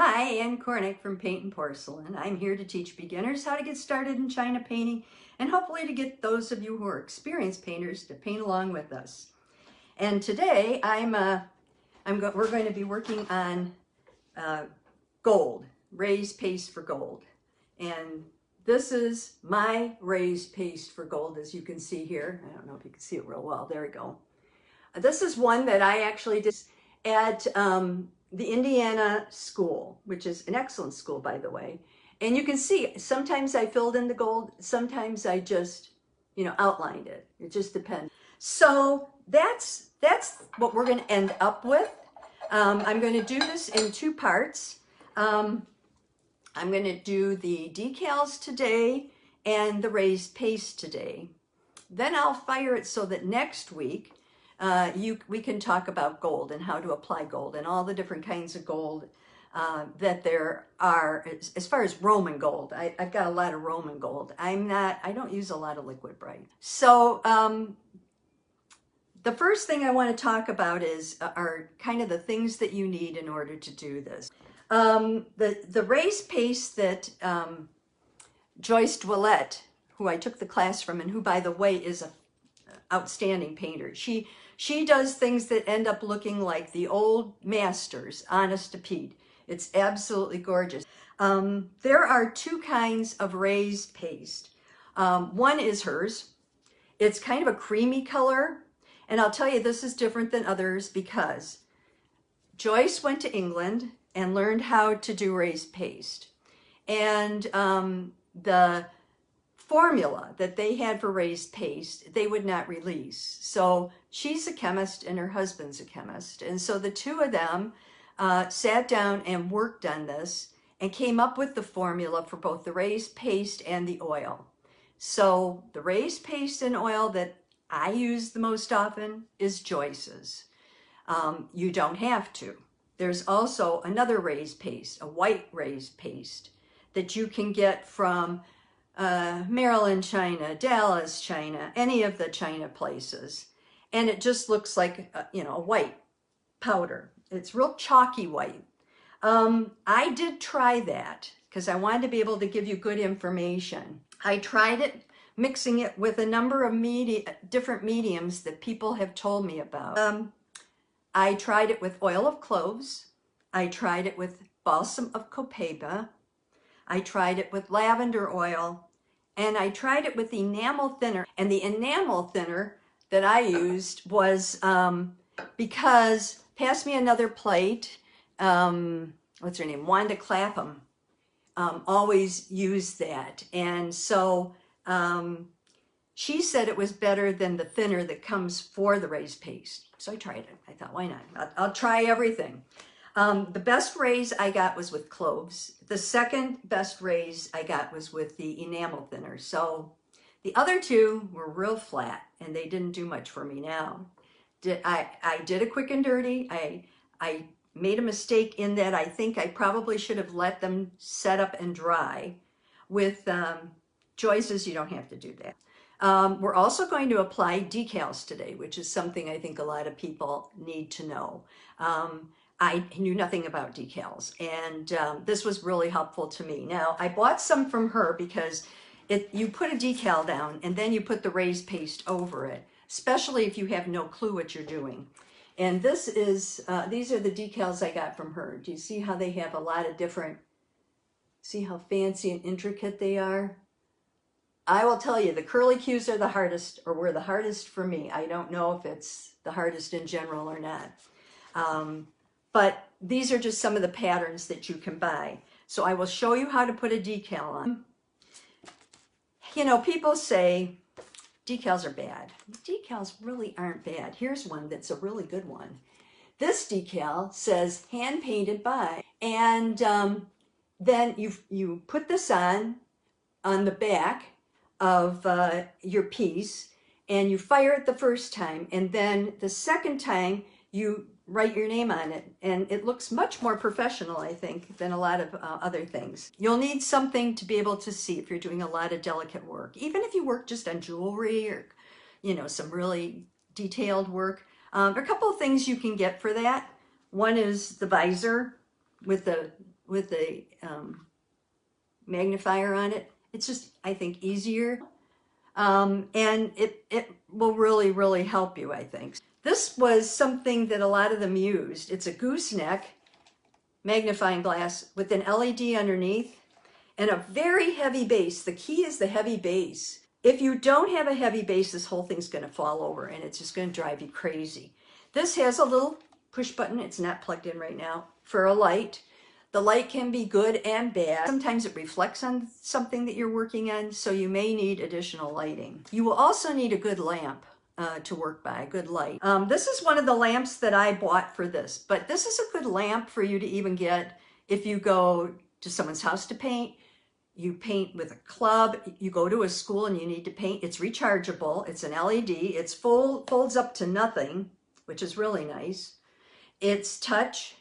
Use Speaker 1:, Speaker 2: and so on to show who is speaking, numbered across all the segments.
Speaker 1: Hi, Ann Cornick from Paint and Porcelain. I'm here to teach beginners how to get started in China painting and hopefully to get those of you who are experienced painters to paint along with us. And today we're going to be working on gold, raised paste for gold. And this is my raised paste for gold, as you can see here. I don't know if you can see it real well. There we go. This is one that I actually did at the Indiana school, which is an excellent school, by the way. And you can see, sometimes I filled in the gold, sometimes I just, outlined it. It just depends. So that's what we're going to end up with. I'm going to do this in two parts. I'm going to do the decals today and the raised paste today. Then I'll fire it so that next week we can talk about gold and how to apply gold and all the different kinds of gold that there are. As far as Roman gold, I've got a lot of Roman gold. I don't use a lot of liquid bright. So the first thing I want to talk about are kind of the things that you need in order to do this. The raised paste that Joyce Dwellette, who I took the class from and who, by the way, is an outstanding painter. She does things that end up looking like the old masters, honest to Pete. It's absolutely gorgeous. There are two kinds of raised paste. One is hers. It's kind of a creamy color. And I'll tell you, this is different than others because Joyce went to England and learned how to do raised paste. And the formula that they had for raised paste, they would not release. So she's a chemist and her husband's a chemist. And so the two of them sat down and worked on this and came up with the formula for both the raised paste and the oil. So the raised paste and oil that I use the most often is Joyce's. You don't have to. There's also another raised paste, a white raised paste, that you can get from Maryland, China, Dallas, China, any of the China places. And it just looks like, a white powder. It's real chalky white. I did try that because I wanted to be able to give you good information. I tried it, mixing it with a number of different mediums that people have told me about. I tried it with oil of cloves. I tried it with balsam of copaiba. I tried it with lavender oil, and I tried it with enamel thinner. And the enamel thinner that I used was because, pass me another plate, what's her name, Wanda Clapham, always used that. And so she said it was better than the thinner that comes for the raised paste. So I tried it. I thought, why not? I'll try everything. The best raise I got was with cloves. The second best raise I got was with the enamel thinner. So the other two were real flat and they didn't do much for me now. I did a quick and dirty. I made a mistake in that I think I probably should have let them set up and dry. With Joyce's, you don't have to do that. We're also going to apply decals today, which is something I think a lot of people need to know. I knew nothing about decals, and this was really helpful to me. Now, I bought some from her because you put a decal down and then you put the raised paste over it, especially if you have no clue what you're doing. And these are the decals I got from her. Do you see how they have a lot of different, see how fancy and intricate they are? I will tell you, the curly cues are the hardest, or were the hardest for me. I don't know if it's the hardest in general or not. But these are just some of the patterns that you can buy. So I will show you how to put a decal on. People say decals are bad. Decals really aren't bad. Here's one that's a really good one. This decal says hand painted by, and then you put this on the back of your piece, and you fire it the first time, and then the second time you write your name on it, and it looks much more professional, I think, than a lot of other things. You'll need something to be able to see if you're doing a lot of delicate work, even if you work just on jewelry or some really detailed work. There are a couple of things you can get for that. One is the visor with the with a magnifier on it. It's just, I think, easier. And it will really, really help you, I think. This was something that a lot of them used. It's a gooseneck magnifying glass with an LED underneath and a very heavy base. The key is the heavy base. If you don't have a heavy base, this whole thing's going to fall over and it's just going to drive you crazy. This has a little push button. It's not plugged in right now for a light. The light can be good and bad. Sometimes it reflects on something that you're working on, so you may need additional lighting. You will also need a good lamp to work by, a good light. This is one of the lamps that I bought for this, but this is a good lamp for you to even get if you go to someone's house to paint. You paint with a club, you go to a school and you need to paint. It's rechargeable, it's an LED, it's folds up to nothing, which is really nice. It's touch,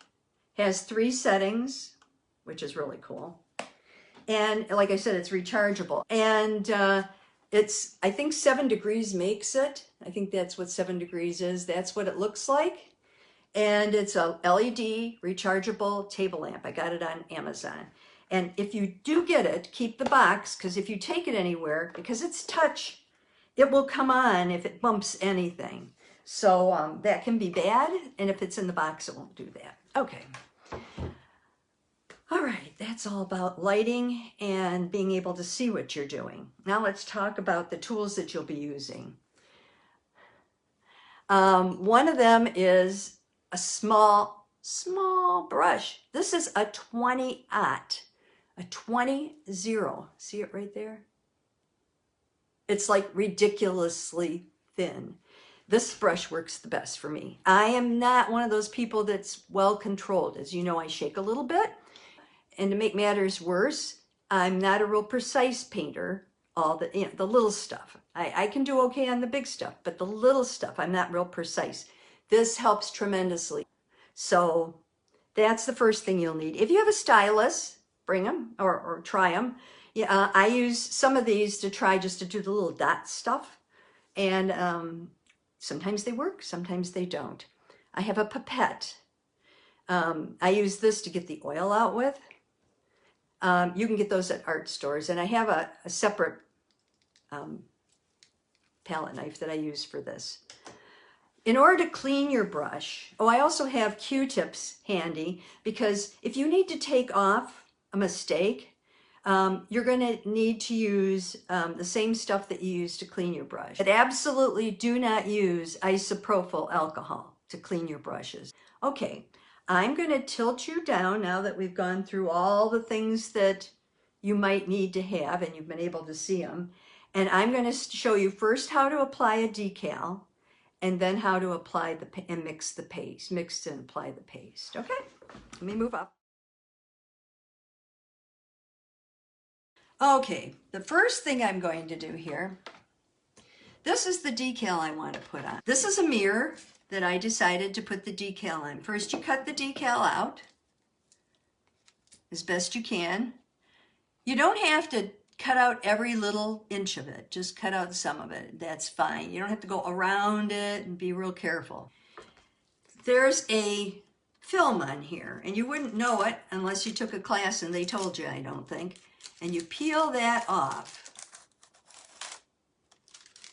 Speaker 1: has 3 settings, which is really cool. And like I said, it's rechargeable. And it's, I think 7 degrees makes it. I think that's what 7 degrees is. That's what it looks like. And it's a LED rechargeable table lamp. I got it on Amazon. And if you do get it, keep the box, because if you take it anywhere, because it's touch, it will come on if it bumps anything. So that can be bad, and if it's in the box, it won't do that. Okay. All right, that's all about lighting and being able to see what you're doing. Now let's talk about the tools that you'll be using. One of them is a small brush. This is a 20-aught. A 20-0, see it right there? It's like ridiculously thin. This brush works the best for me. I am not one of those people that's well controlled. As you know, I shake a little bit. And to make matters worse, I'm not a real precise painter. All the, the little stuff. I can do okay on the big stuff, but the little stuff, I'm not real precise. This helps tremendously. So that's the first thing you'll need. If you have a stylus, bring them or try them. Yeah, I use some of these to try just to do the little dot stuff. And sometimes they work, sometimes they don't. I have a pipette. I use this to get the oil out with. You can get those at art stores. And I have a separate palette knife that I use for this. In order to clean your brush, I also have Q-tips handy, because if you need to take off a mistake, you're going to need to use the same stuff that you use to clean your brush. But absolutely do not use isopropyl alcohol to clean your brushes. Okay, I'm going to tilt you down now that we've gone through all the things that you might need to have and you've been able to see them. And I'm going to show you first how to apply a decal, and then how to apply and mix the paste, mix and apply the paste. Okay, let me move up. Okay, the first thing I'm going to do here, this is the decal I want to put on. This is a mirror that I decided to put the decal on. First, you cut the decal out as best you can. You don't have to cut out every little inch of it. Just cut out some of it. That's fine. You don't have to go around it, and be real careful. There's a film on here, and you wouldn't know it unless you took a class and they told you, I don't think. And you peel that off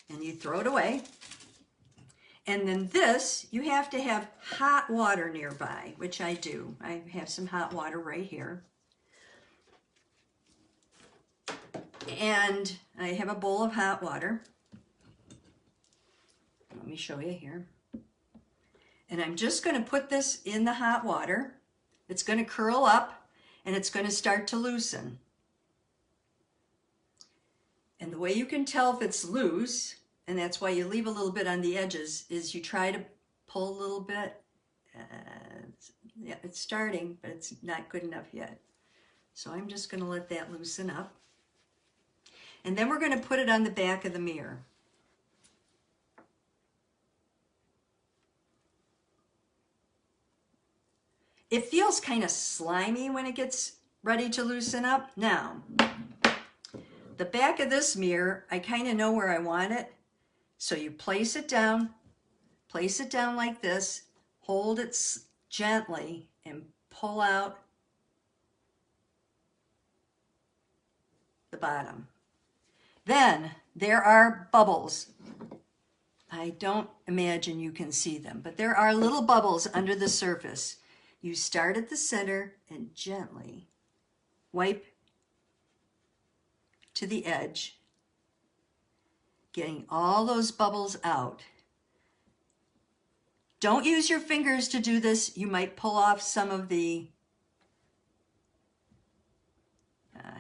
Speaker 1: and you throw it away. And then this, you have to have hot water nearby, which I do. I have some hot water right here. And I have a bowl of hot water. Let me show you here. And I'm just going to put this in the hot water. It's going to curl up and it's going to start to loosen. And the way you can tell if it's loose, and that's why you leave a little bit on the edges, is you try to pull a little bit. Yeah, it's starting, but it's not good enough yet. So I'm just going to let that loosen up. And then we're going to put it on the back of the mirror. It feels kind of slimy when it gets ready to loosen up. Now, the back of this mirror, I kind of know where I want it. So you place it down like this, hold it gently, and pull out the bottom. Then there are bubbles. I don't imagine you can see them, but there are little bubbles under the surface. You start at the center and gently wipe to the edge, getting all those bubbles out. Don't use your fingers to do this. You might pull off some of the,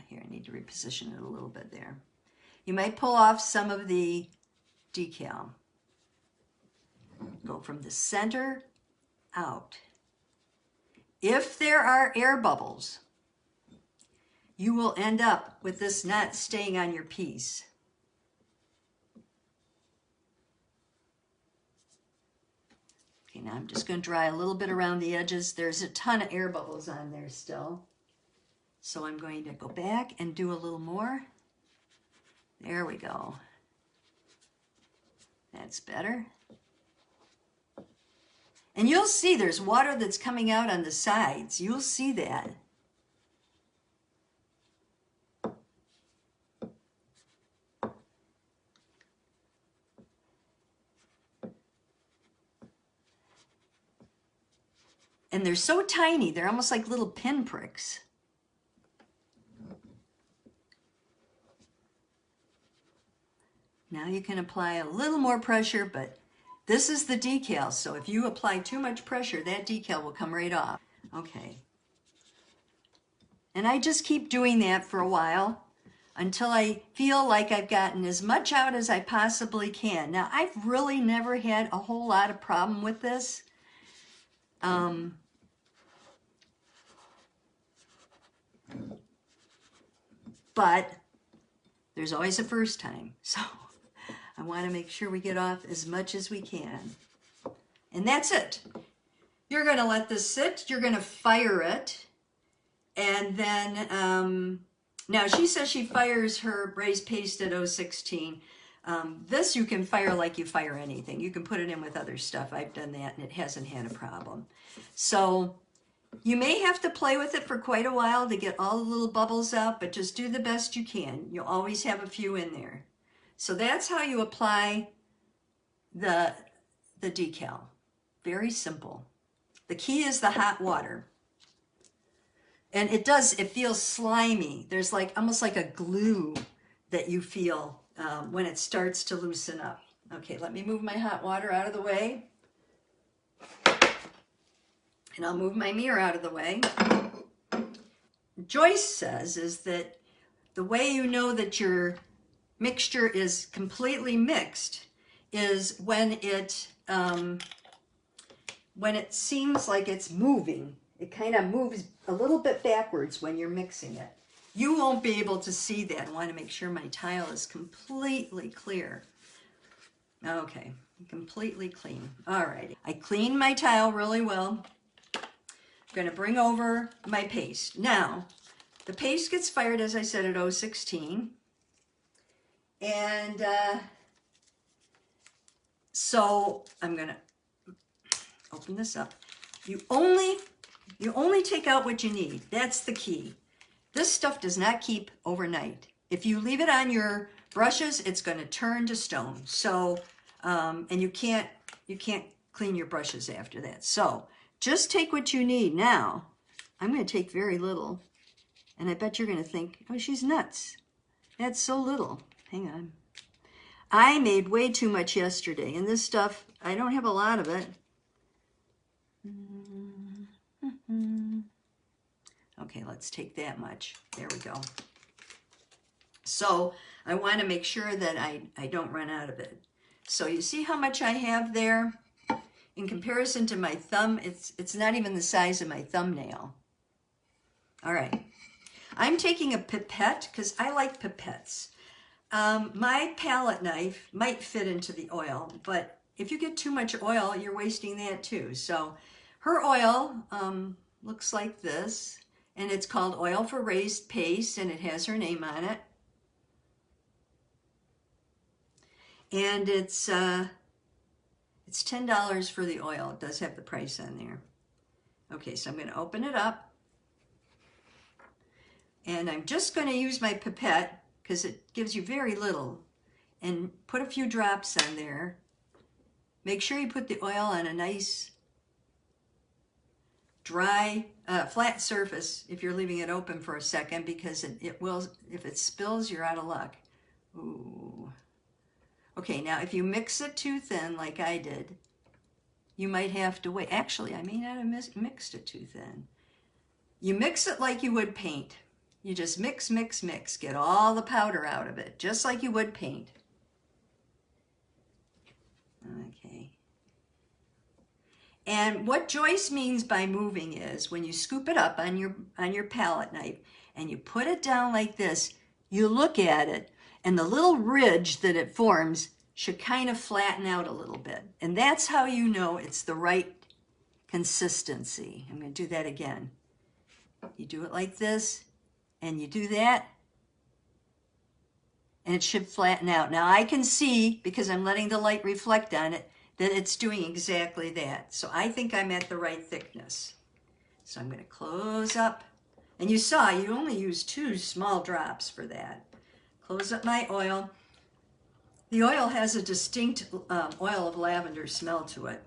Speaker 1: here I need to reposition it a little bit there. You might pull off some of the decal. Go from the center out. If there are air bubbles, you will end up with this not staying on your piece. Okay, now I'm just going to dry a little bit around the edges. There's a ton of air bubbles on there still. So I'm going to go back and do a little more. There we go. That's better. And you'll see there's water that's coming out on the sides. You'll see that. And they're so tiny, they're almost like little pinpricks. Now you can apply a little more pressure, but this is the decal, so if you apply too much pressure, that decal will come right off. Okay. And I just keep doing that for a while until I feel like I've gotten as much out as I possibly can. Now, I've really never had a whole lot of problem with this. But there's always a first time, so I want to make sure we get off as much as we can. And that's it. You're going to let this sit. You're going to fire it. And then, now she says she fires her raised paste at 016. This you can fire like you fire anything. You can put it in with other stuff. I've done that and it hasn't had a problem. So you may have to play with it for quite a while to get all the little bubbles out, but just do the best you can. You'll always have a few in there. So that's how you apply the decal. Very simple. The key is the hot water. And it feels slimy. There's like almost like a glue that you feel when it starts to loosen up. Okay, let me move my hot water out of the way. And I'll move my mirror out of the way. Joyce says is that the way you know that your mixture is completely mixed is when it seems like it's moving. It kind of moves a little bit backwards when you're mixing it. You won't be able to see that. I want to make sure my tile is completely clear. Okay, completely clean. All right, I cleaned my tile really well. I'm going to bring over my paste. Now, the paste gets fired, as I said, at 016. And so I'm going to open this up. You only take out what you need. That's the key. This stuff does not keep overnight. If you leave it on your brushes, it's going to turn to stone. So, and you can't clean your brushes after that. So just take what you need. Now, I'm going to take very little. And I bet you're going to think, oh, she's nuts. That's so little. Hang on. I made way too much yesterday. And this stuff, I don't have a lot of it. Okay, let's take that much. There we go. So I want to make sure that I don't run out of it. So you see how much I have there? In comparison to my thumb, it's not even the size of my thumbnail. All right. I'm taking a pipette because I like pipettes. My palette knife might fit into the oil, but if you get too much oil, you're wasting that too. So her oil looks like this, and it's called Oil for Raised Paste, and it has her name on it. And it's $10 for the oil. It does have the price on there. Okay, so I'm going to open it up. And I'm just going to use my pipette because it gives you very little. And put a few drops on there. Make sure you put the oil on a nice dry, flat surface if you're leaving it open for a second, because it will, if it spills, you're out of luck. Ooh. Okay, now if you mix it too thin like I did, you might have to wait. Actually, I may not have mixed it too thin. You mix it like you would paint. You just mix, mix, mix. Get all the powder out of it, just like you would paint. Okay. And what Joyce means by moving is when you scoop it up on your palette knife and you put it down like this, you look at it and the little ridge that it forms should kind of flatten out a little bit. And that's how you know it's the right consistency. I'm going to do that again. You do it like this and you do that and it should flatten out. Now I can see, because I'm letting the light reflect on it, that it's doing exactly that. So I think I'm at the right thickness. So I'm going to close up. And you saw you only used 2 small drops for that. Close up my oil. The oil has a distinct oil of lavender smell to it.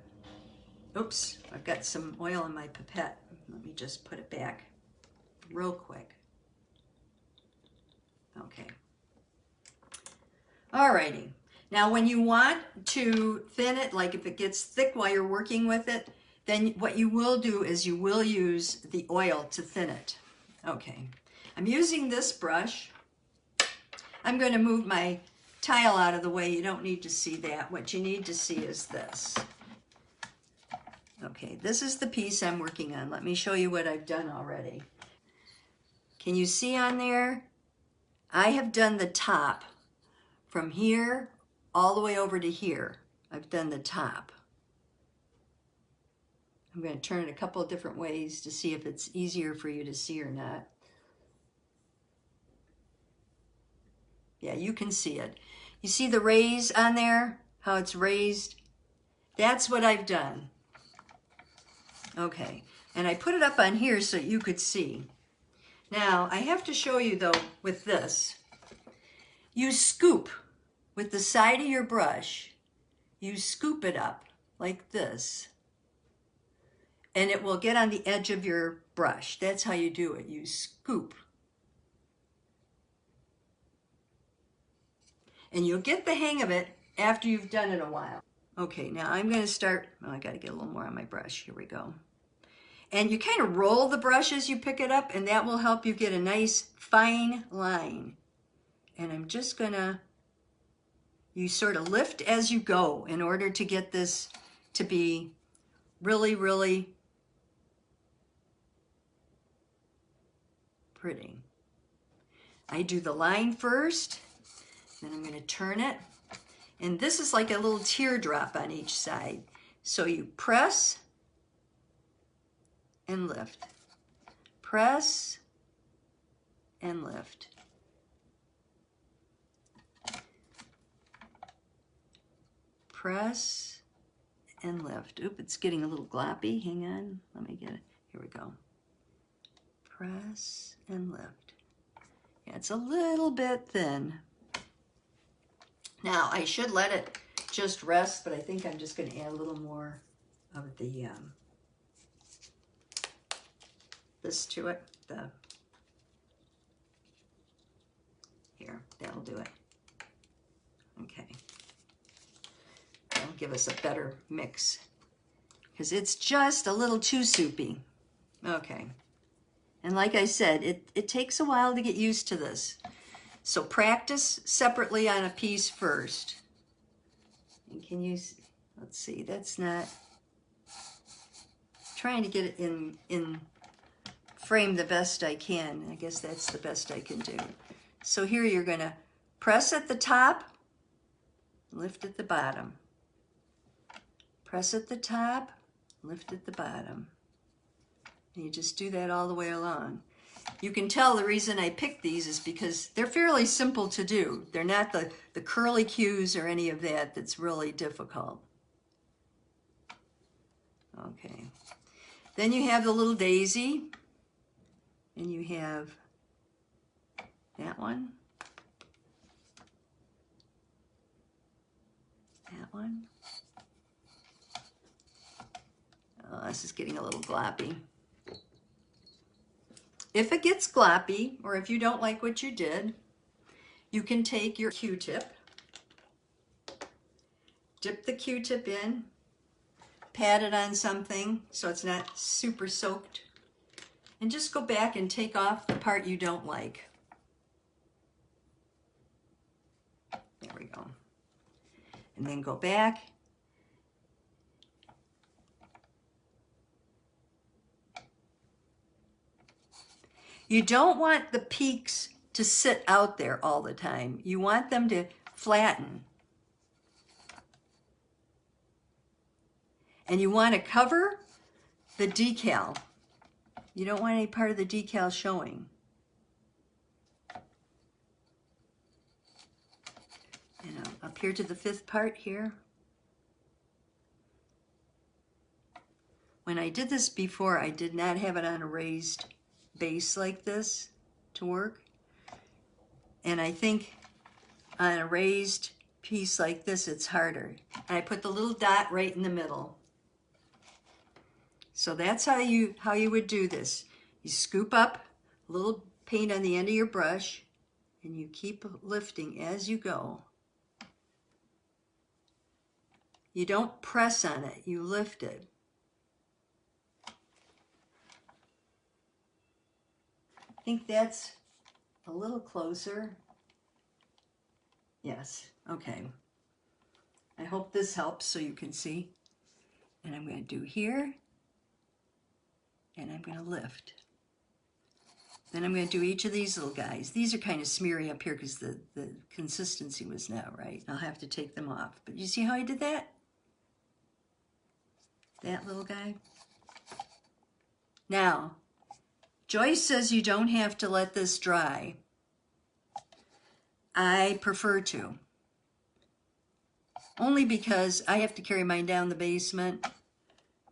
Speaker 1: Oops, I've got some oil in my pipette. Let me just put it back real quick. Okay. Alrighty. Now when you want to thin it, like if it gets thick while you're working with it, then what you will do is you will use the oil to thin it. Okay, I'm using this brush. I'm going to move my tile out of the way. You don't need to see that. What you need to see is this. Okay, this is the piece I'm working on. Let me show you what I've done already. Can you see on there? I have done the top from here all the way over to here. I've done the top. I'm going to turn it a couple of different ways to see if it's easier for you to see or not. Yeah, you can see it. You see the raise on there? How it's raised? That's what I've done. Okay, and I put it up on here so you could see. Now, I have to show you though with this. You scoop with the side of your brush, you scoop it up like this, and it will get on the edge of your brush. That's how you do it. You scoop. And you'll get the hang of it after you've done it a while. Okay, now I'm going to start, oh, I got to get a little more on my brush. Here we go. And you kind of roll the brush as you pick it up, and that will help you get a nice fine line. And I'm just going to, you sort of lift as you go in order to get this to be really, really pretty. I do the line first, then I'm going to turn it. And this is like a little teardrop on each side. So you press and lift. Press and lift. Press and lift. Oop, it's getting a little gloppy. Hang on. Let me get it. Here we go. Press and lift. Yeah, it's a little bit thin. Now, I should let it just rest, but I think I'm just going to add a little more of the this to it. Here, that'll do it. Okay. That'll give us a better mix because it's just a little too soupy. Okay. And like I said, it takes a while to get used to this. So practice separately on a piece first. And can you, let's see, that's not, trying to get it in frame the best I can. I guess that's the best I can do. So here you're going to press at the top, lift at the bottom. Press at the top, lift at the bottom. And you just do that all the way along. You can tell the reason I picked these is because they're fairly simple to do. They're not the curly cues or any of that that's really difficult. Okay. Then you have the little daisy. And you have that one. one. Oh, this is getting a little gloppy. If it gets gloppy, or if you don't like what you did, you can take your Q-tip, dip the Q-tip in, pat it on something so it's not super soaked, and just go back and take off the part you don't like. There we go. And then go back. You don't want the peaks to sit out there all the time. You want them to flatten. And you want to cover the decal. You don't want any part of the decal showing. And up here to the 5th part here. When I did this before, I did not have it on a raised base like this to work. And I think on a raised piece like this, it's harder. And I put the little dot right in the middle. So that's how you would do this. You scoop up a little paint on the end of your brush, and you keep lifting as you go. You don't press on it, you lift it. I think that's a little closer. Yes, okay. I hope this helps so you can see. And I'm going to do here, and I'm going to lift. Then I'm going to do each of these little guys. These are kind of smeary up here because the consistency was not right. I'll have to take them off. But you see how I did that? That little guy. Now, Joyce says you don't have to let this dry. I prefer to. Only because I have to carry mine down the basement.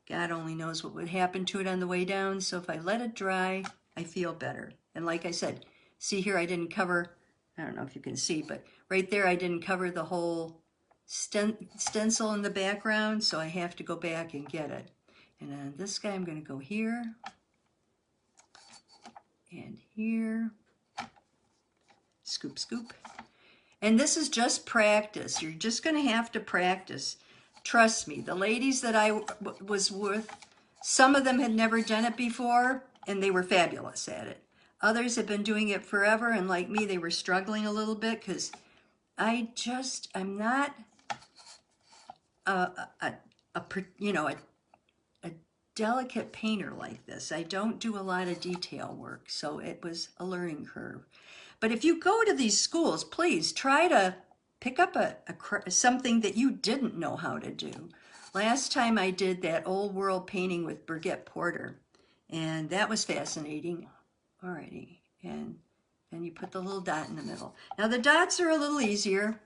Speaker 1: God only knows what would happen to it on the way down. So if I let it dry, I feel better. And like I said, see here I didn't cover, I don't know if you can see, but right there I didn't cover the whole stencil in the background. So I have to go back and get it. And on this guy I'm going to go here. And here. Scoop, scoop. And this is just practice. You're just going to have to practice. Trust me, the ladies that I was with, some of them had never done it before, and they were fabulous at it. Others have been doing it forever, and like me, they were struggling a little bit because I'm not a delicate painter like this. I don't do a lot of detail work, so it was a learning curve. But if you go to these schools, please try to pick up something that you didn't know how to do. Last time I did that old world painting with Brigitte Porter, and that was fascinating. Alrighty, and then you put the little dot in the middle. Now the dots are a little easier.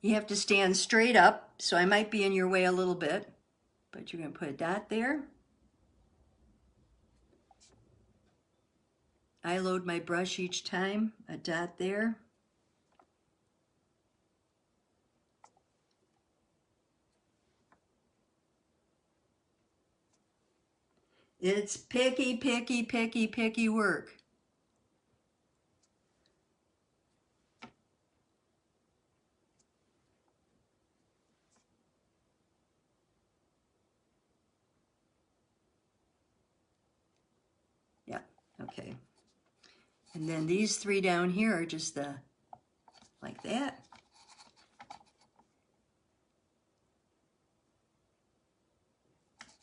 Speaker 1: You have to stand straight up, so I might be in your way a little bit, but you're going to put a dot there. I load my brush each time, a dot there. It's picky, picky, picky, picky work. Yeah, okay. And then these 3 down here are just like that.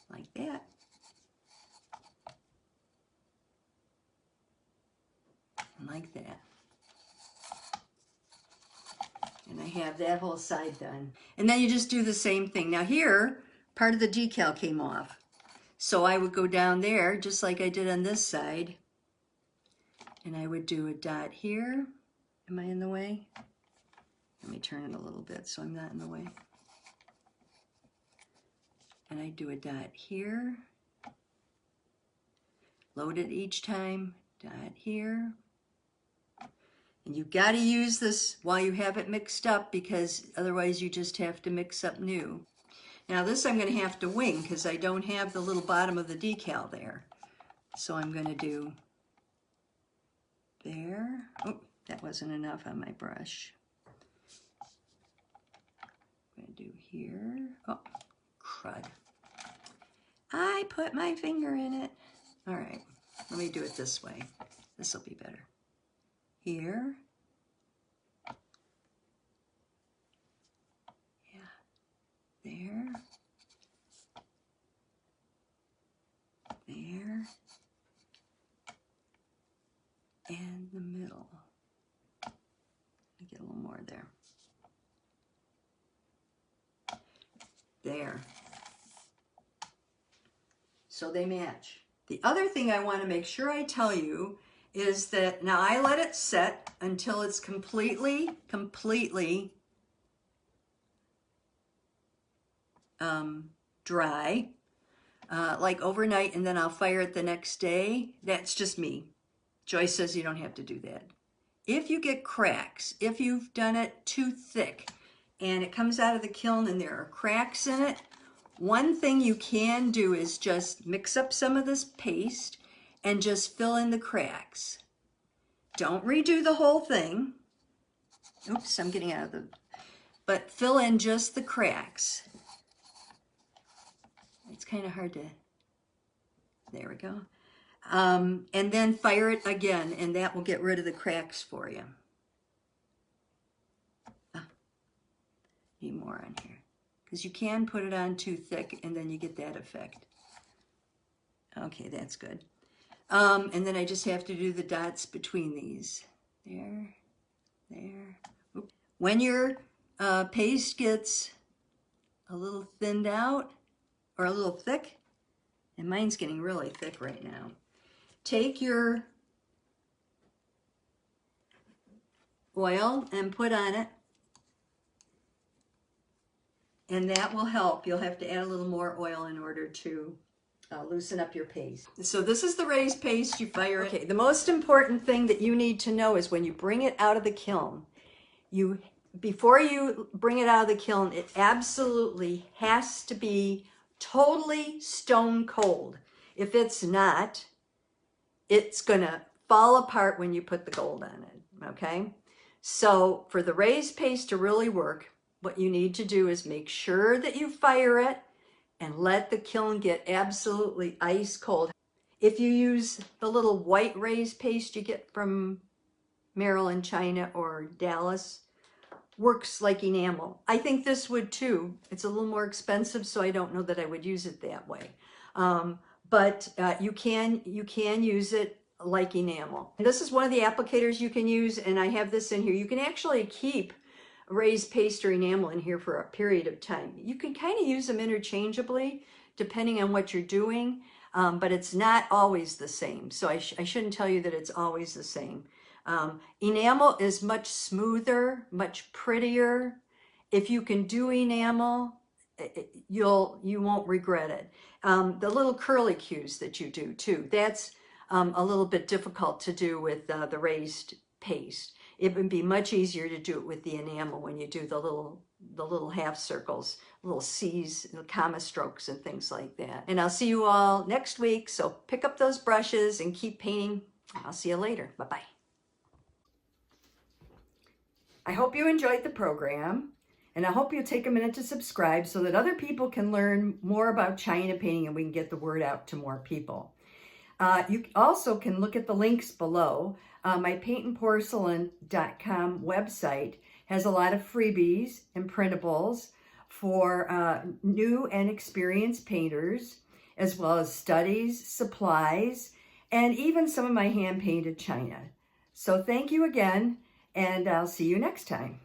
Speaker 1: Like that. And like that. And I have that whole side done. And then you just do the same thing. Now here, part of the decal came off. So I would go down there, just like I did on this side. And I would do a dot here. Am I in the way? Let me turn it a little bit so I'm not in the way. And I do a dot here. Load it each time. Dot here. And you've got to use this while you have it mixed up, because otherwise you just have to mix up new. Now this I'm going to have to wing because I don't have the little bottom of the decal there. So I'm going to do there. Oh, that wasn't enough on my brush. I'm going to do here. Oh, crud. I put my finger in it. All right, let me do it this way. This will be better. Here. Yeah. There. There. And the middle. Let me get a little more there. There. So they match. The other thing I want to make sure I tell you is that now I let it set until it's completely dry, like overnight, and then I'll fire it the next day. That's just me. Joyce says you don't have to do that. If you get cracks, if you've done it too thick and it comes out of the kiln and there are cracks in it, one thing you can do is just mix up some of this paste and just fill in the cracks. Don't redo the whole thing. Oops, I'm getting out of the... But fill in just the cracks. It's kind of hard to... There we go. And then fire it again, and that will get rid of the cracks for you. Need more on here. Because you can put it on too thick, and then you get that effect. Okay, that's good. And then I just have to do the dots between these. There, there. Oops. When your paste gets a little thinned out, or a little thick, and mine's getting really thick right now, take your oil and put on it, and that will help. You'll have to add a little more oil in order to loosen up your paste. So this is the raised paste. You fire it. Okay, the most important thing that you need to know is when you bring it out of the kiln, before you bring it out of the kiln, it absolutely has to be totally stone cold. If it's not, it's gonna fall apart when you put the gold on it, okay? So for the raised paste to really work, what you need to do is make sure that you fire it and let the kiln get absolutely ice cold. If you use the little white raised paste you get from Maryland, China, or Dallas, works like enamel. I think this would too. It's a little more expensive, so I don't know that I would use it that way. But you can use it like enamel. And this is one of the applicators you can use, and I have this in here. You can actually keep raised paste or enamel in here for a period of time. You can kind of use them interchangeably depending on what you're doing, but it's not always the same. So I shouldn't tell you that it's always the same. Enamel is much smoother, much prettier. If you can do enamel, you won't regret it. The little curly cues that you do too, that's a little bit difficult to do with the raised paste. It would be much easier to do it with the enamel when you do the little half circles, little C's, comma strokes and things like that. And I'll see you all next week, so pick up those brushes and keep painting. I'll see you later. Bye-bye. I hope you enjoyed the program, and I hope you'll take a minute to subscribe so that other people can learn more about China painting and we can get the word out to more people. You also can look at the links below. My paintandporcelain.com website has a lot of freebies and printables for new and experienced painters, as well as studies, supplies, and even some of my hand-painted china. So thank you again, and I'll see you next time.